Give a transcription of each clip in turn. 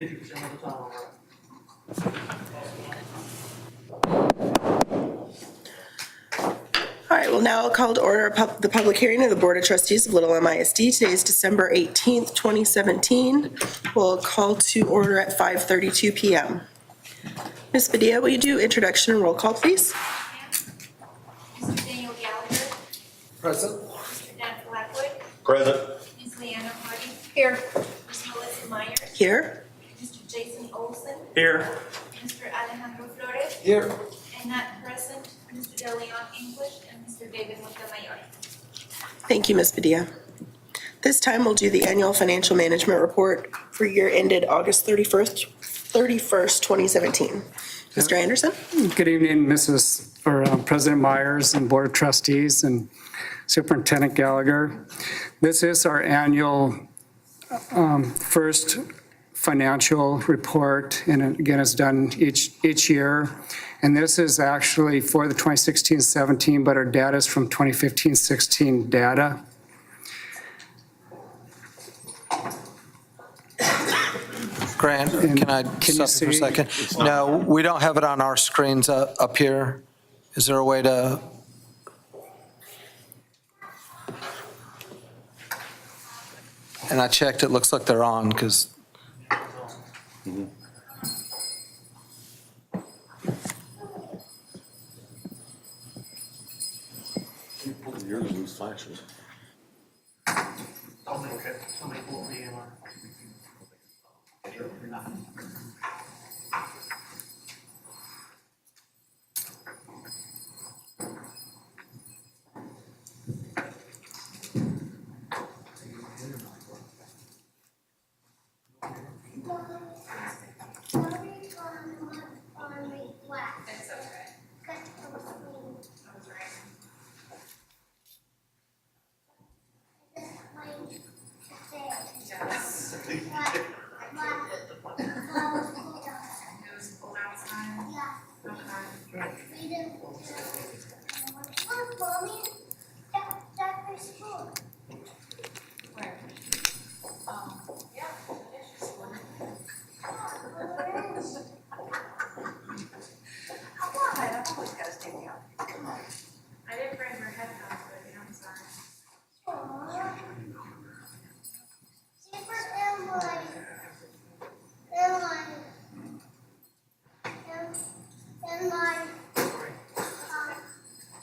50% of the time. All right, we'll now call to order the public hearing of the Board of Trustees of Little Elm ISD. Today is December 18th, 2017. We'll call to order at 5:32 p.m. Ms. Padilla, will you do introduction and roll call, please? Mr. Daniel Gallagher. Present. Mr. Dan Blackwood. Present. Ms. Leanna Hardy. Here. Ms. Melissa Myers. Here. Mr. Jason Olson. Here. Mr. Alejandro Flores. Here. And not present, Mr. De Leon English and Mr. David Montemayor. Thank you, Ms. Padilla. This time we'll do the annual financial management report for year ended August 31st, 2017. Mr. Anderson? Good evening, President Myers and Board of Trustees and Superintendent Gallagher. This is our annual first financial report, and again, it's done each year. And this is actually for the 2016-17, but our data is from 2015-16 data. Grant, can I stop you for a second? No, we don't have it on our screens up here. Is there a way to? And I checked, it looks like they're on because. Yours lose flashes. Somebody pull the AMR. I didn't bring her headphones with me, I'm sorry. In my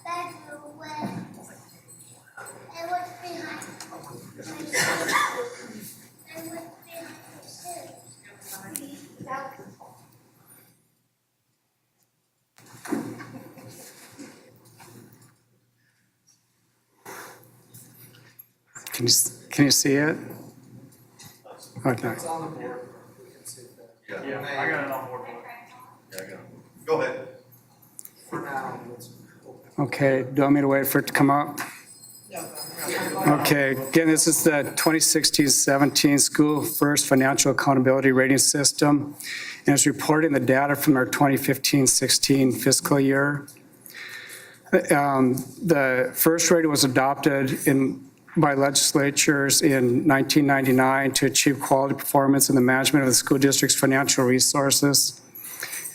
bedroom when it was behind my it was behind the stairs. Can you see it? Okay. Yeah, I got it on board. Yeah, I got it. Go ahead. For now. Okay, do you want me to wait for it to come up? Okay, again, this is the 2016-17 School First Financial Accountability Rating System, and it's reporting the data from our 2015-16 fiscal year. The first rating was adopted by legislatures in 1999 to achieve quality performance in the management of the school district's financial resources.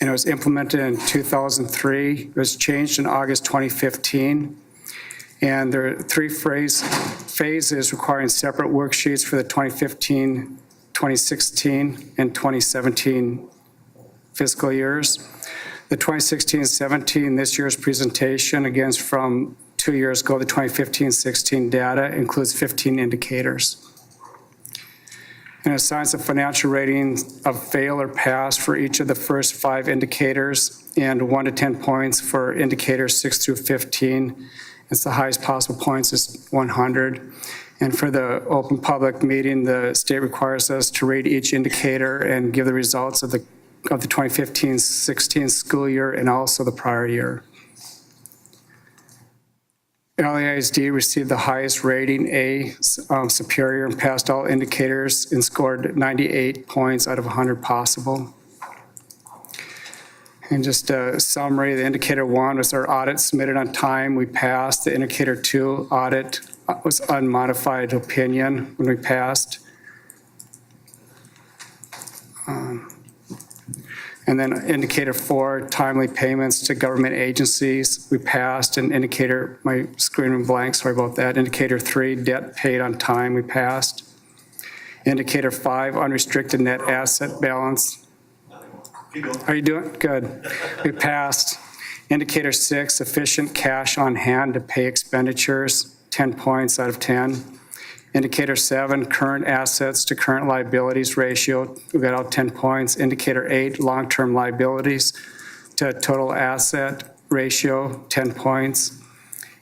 And it was implemented in 2003. It was changed in August 2015. And there are three phases requiring separate worksheets for the 2015, 2016, and 2017 fiscal years. The 2016-17, this year's presentation, again, is from 2 years ago. The 2015-16 data includes 15 indicators. And assigns a financial rating of fail or pass for each of the first 5 indicators and 1 to 10 points for indicators 6 through 15. It's the highest possible points is 100. And for the open public meeting, the state requires us to rate each indicator and give the results of the 2015-16 school year and also the prior year. Elm ISD received the highest rating, A, superior, and passed all indicators and scored 98 points out of 100 possible. And just a summary, the indicator 1 was our audit submitted on time. We passed. The indicator 2 audit was unmodified opinion when we passed. And then indicator 4, timely payments to government agencies, we passed. And indicator, my screen went blank, sorry about that. Indicator 3, debt paid on time, we passed. Indicator 5, unrestricted net asset balance. Keep going. Are you doing? Good. We passed. Indicator 6, sufficient cash on hand to pay expenditures, 10 points out of 10. Indicator 7, current assets to current liabilities ratio, we got out 10 points. Indicator 8, long-term liabilities to total asset ratio, 10 points.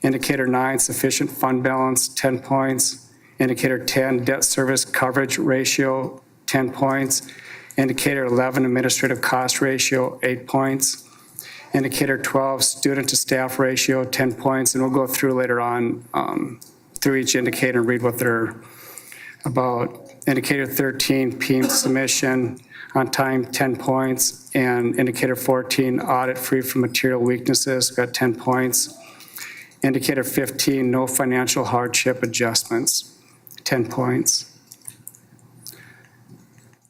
Indicator 9, sufficient fund balance, 10 points. Indicator 10, debt service coverage ratio, 10 points. Indicator 11, administrative cost ratio, 8 points. Indicator 12, student to staff ratio, 10 points. And we'll go through later on through each indicator and read what they're about. Indicator 13, PM submission on time, 10 points. And indicator 14, audit free from material weaknesses, got 10 points. Indicator 15, no financial hardship adjustments, 10 points.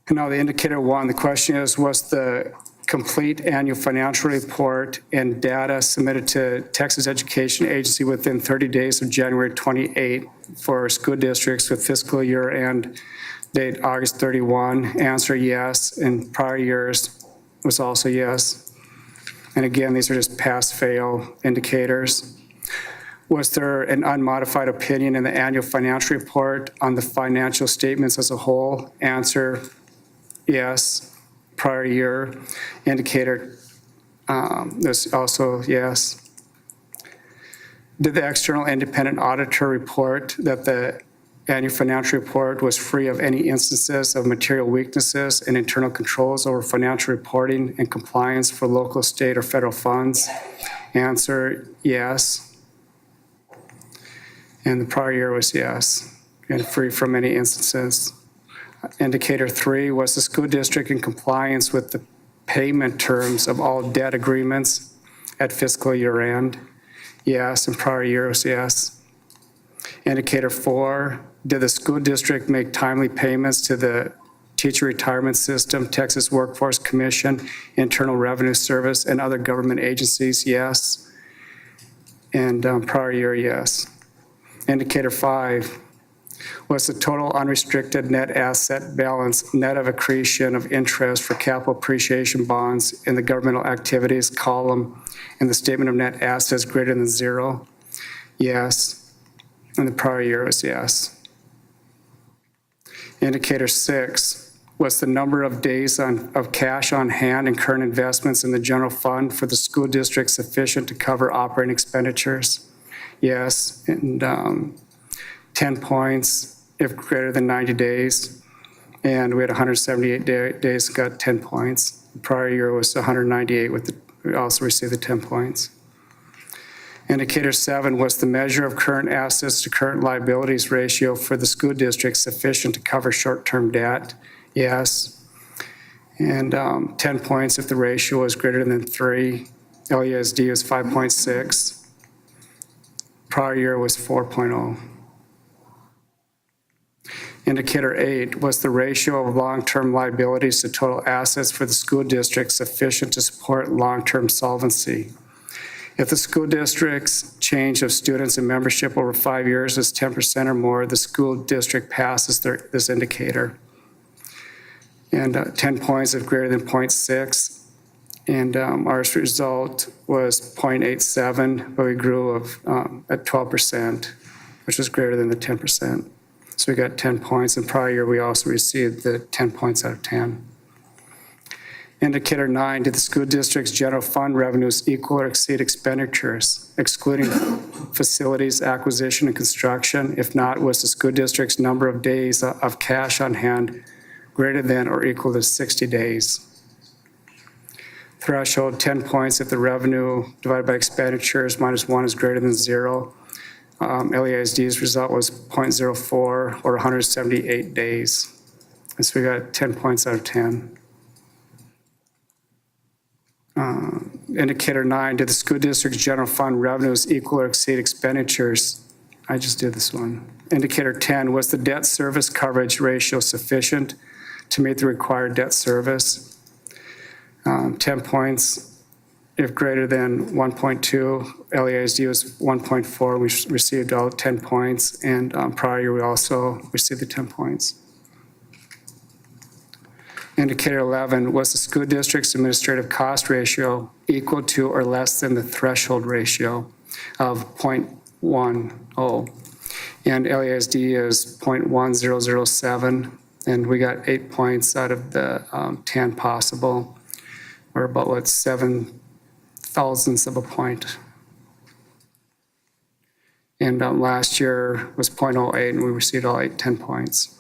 And now the indicator 1, the question is, what's the complete annual financial report and data submitted to Texas Education Agency within 30 days of January 28 for school districts with fiscal year end date August 31? Answer yes, and prior years was also yes. And again, these are just pass-fail indicators. Was there an unmodified opinion in the annual financial report on the financial statements as a whole? Answer yes. Prior year indicator, there's also yes. Did the external independent auditor report that the annual financial report was free of any instances of material weaknesses and internal controls over financial reporting and compliance for local, state, or federal funds? Answer yes. And the prior year was yes, and free from any instances. Indicator 3, was the school district in compliance with the payment terms of all debt agreements at fiscal year end? Yes, and prior year was yes. Indicator 4, did the school district make timely payments to the Teacher Retirement System, Texas Workforce Commission, Internal Revenue Service, and other government agencies? Yes. And prior year, yes. Indicator 5, was the total unrestricted net asset balance net of accretion of interest for capital appreciation bonds in the governmental activities column in the statement of net assets greater than 0? Yes. And the prior year was yes. Indicator 6, was the number of days of cash on hand and current investments in the general fund for the school district sufficient to cover operating expenditures? Yes. And 10 points if greater than 90 days. And we had 178 days, got 10 points. The prior year was 198 we also received the 10 points. Indicator 7, was the measure of current assets to current liabilities ratio for the school district sufficient to cover short-term debt? Yes. And 10 points if the ratio was greater than 3. Elm ISD was 5.6. Prior year was 4.0. Indicator 8, was the ratio of long-term liabilities to total assets for the school district sufficient to support long-term solvency? If the school district's change of students and membership over 5 years is 10% or more, the school district passes this indicator. And 10 points if greater than 0.6. And our result was 0.87, but we grew at 12%, which was greater than the 10%. So we got 10 points. In prior year, we also received the 10 points out of 10. Indicator 9, did the school district's general fund revenues equal or exceed expenditures, excluding facilities acquisition and construction? If not, was the school district's number of days of cash on hand greater than or equal to 60 days? Threshold, 10 points if the revenue divided by expenditures minus 1 is greater than 0. Elm ISD's result was 0.04 or 178 days. And so we got 10 points out of 10. Indicator 9, did the school district's general fund revenues equal or exceed expenditures? I just did this one. Indicator 10, was the debt service coverage ratio sufficient to meet the required debt service? 10 points if greater than 1.2. LAISD was 1.4, we received all 10 points, and prior year we also received the 10 points. Indicator 11, was the school district's administrative cost ratio equal to or less than the threshold ratio of 0.10? And LAISD is 0.1007, and we got 8 points out of the 10 possible, or about 7 thousandths of a point. And last year was 0.08, and we received all 10 points.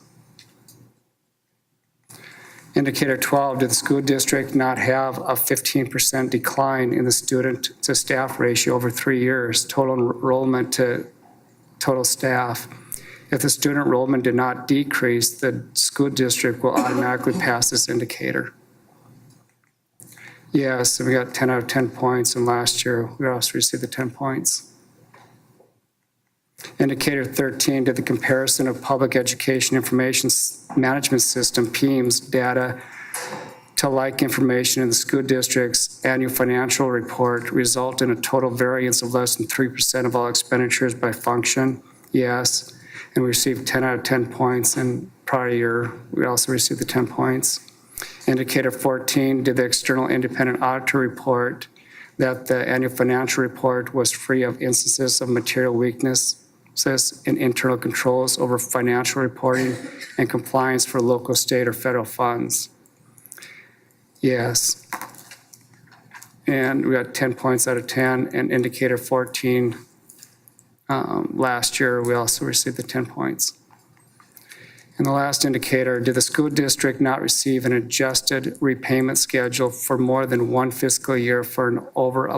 Indicator 12, did the school district not have a 15% decline in the student to staff ratio over 3 years, total enrollment to total staff? If the student enrollment did not decrease, the school district will automatically pass this indicator. Yes, we got 10 out of 10 points, and last year we also received the 10 points. Indicator 13, did the comparison of Public Education Information Management System, PIEMS, data to like information in the school district's annual financial report result in a total variance of less than 3% of all expenditures by function? Yes, and we received 10 out of 10 points, and prior year we also received the 10 points. Indicator 14, did the external independent auditor report that the annual financial report was free of instances of material weaknesses in internal controls over financial reporting and compliance for local, state, or federal funds? Yes. And we got 10 points out of 10. And indicator 14, last year we also received the 10 points. And the last indicator, did the school district not receive an adjusted repayment schedule for more than one fiscal year for an over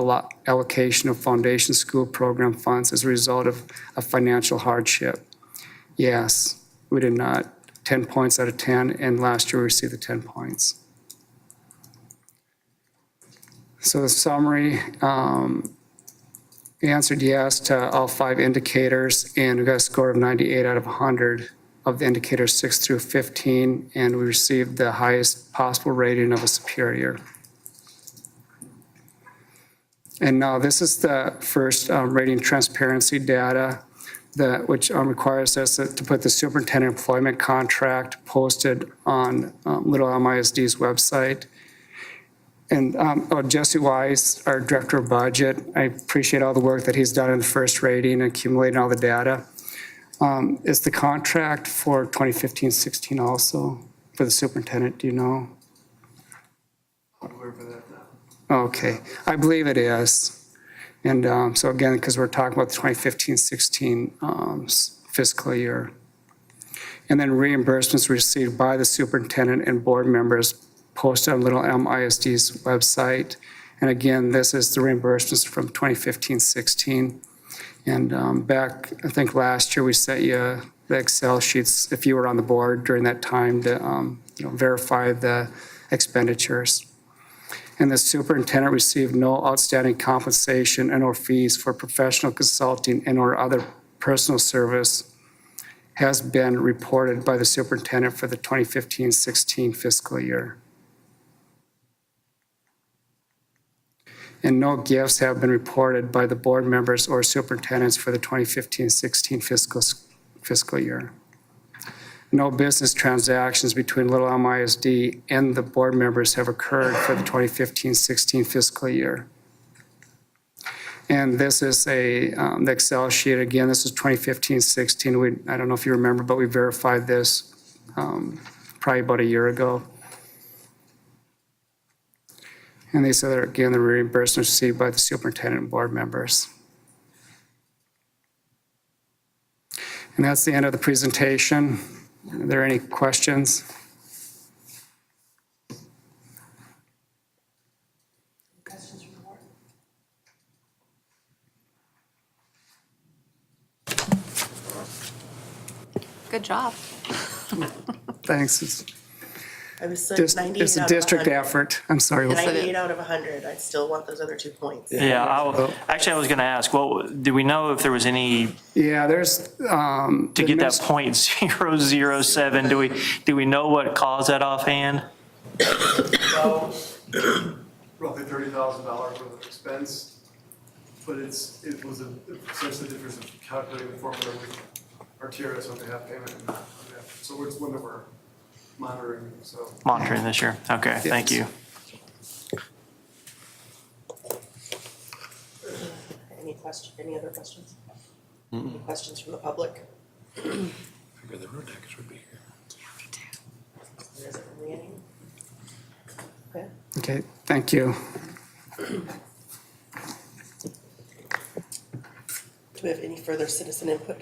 allocation of foundation school program funds as a result of a financial hardship? Yes, we did not. 10 points out of 10, and last year we received the 10 points. So the summary, we answered yes to all 5 indicators, and we got a score of 98 out of 100. Of the indicators 6 through 15, and we received the highest possible rating of a superior. And now this is the first rating transparency data, which requires us to put the superintendent employment contract posted on Little Elm ISD's website. And Jesse Wise, our director of budget, I appreciate all the work that he's done in the first rating and accumulating all the data. Is the contract for 2015-16 also for the superintendent? Do you know? Okay, I believe it is. And so again, because we're talking about the 2015-16 fiscal year. And then reimbursements received by the superintendent and board members posted on Little Elm ISD's website. And again, this is the reimbursements from 2015-16. And back, I think last year, we sent you the Excel sheets, if you were on the board during that time, to verify the expenditures. And the superintendent received no outstanding compensation and or fees for professional consulting and or other personal service has been reported by the superintendent for the 2015-16 fiscal year. And no gifts have been reported by the board members or superintendents for the 2015-16 fiscal year. No business transactions between Little Elm ISD and the board members have occurred for the 2015-16 fiscal year. And this is the Excel sheet. Again, this is 2015-16. I don't know if you remember, but we verified this probably about a year ago. And these are, again, the reimbursements received by the superintendent and board members. And that's the end of the presentation. Are there any questions? Questions from the board? Good job. Thanks. It's I was said just, 98 it's a out district of 100. effort. I'm sorry. 98 out of 100. I still want those other 2 points. Yeah, actually, I was going to ask, do we know if there was any, Yeah, there's. to get that .007, do we know what caused that offhand? Well, roughly $30,000 worth of expense. But it was essentially the difference of calculating the formula with our TRS on behalf payment. So it's one that we're monitoring, so. Monitoring this year. Okay, thank you. Any other questions? Any questions from the public? Figure the road tax would be here. There isn't really any. Okay. Okay, thank you. Do we have any further citizen input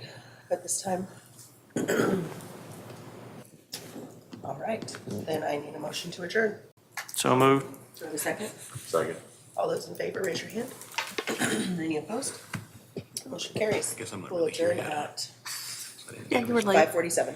at this time? All right, then I need a motion to adjourn. So moved. Do I have a second? Second. All those in favor, raise your hand. Any opposed? Motion carries. Guess I'm not We'll really here adjourn yet. at Yeah, you were late. 5:47.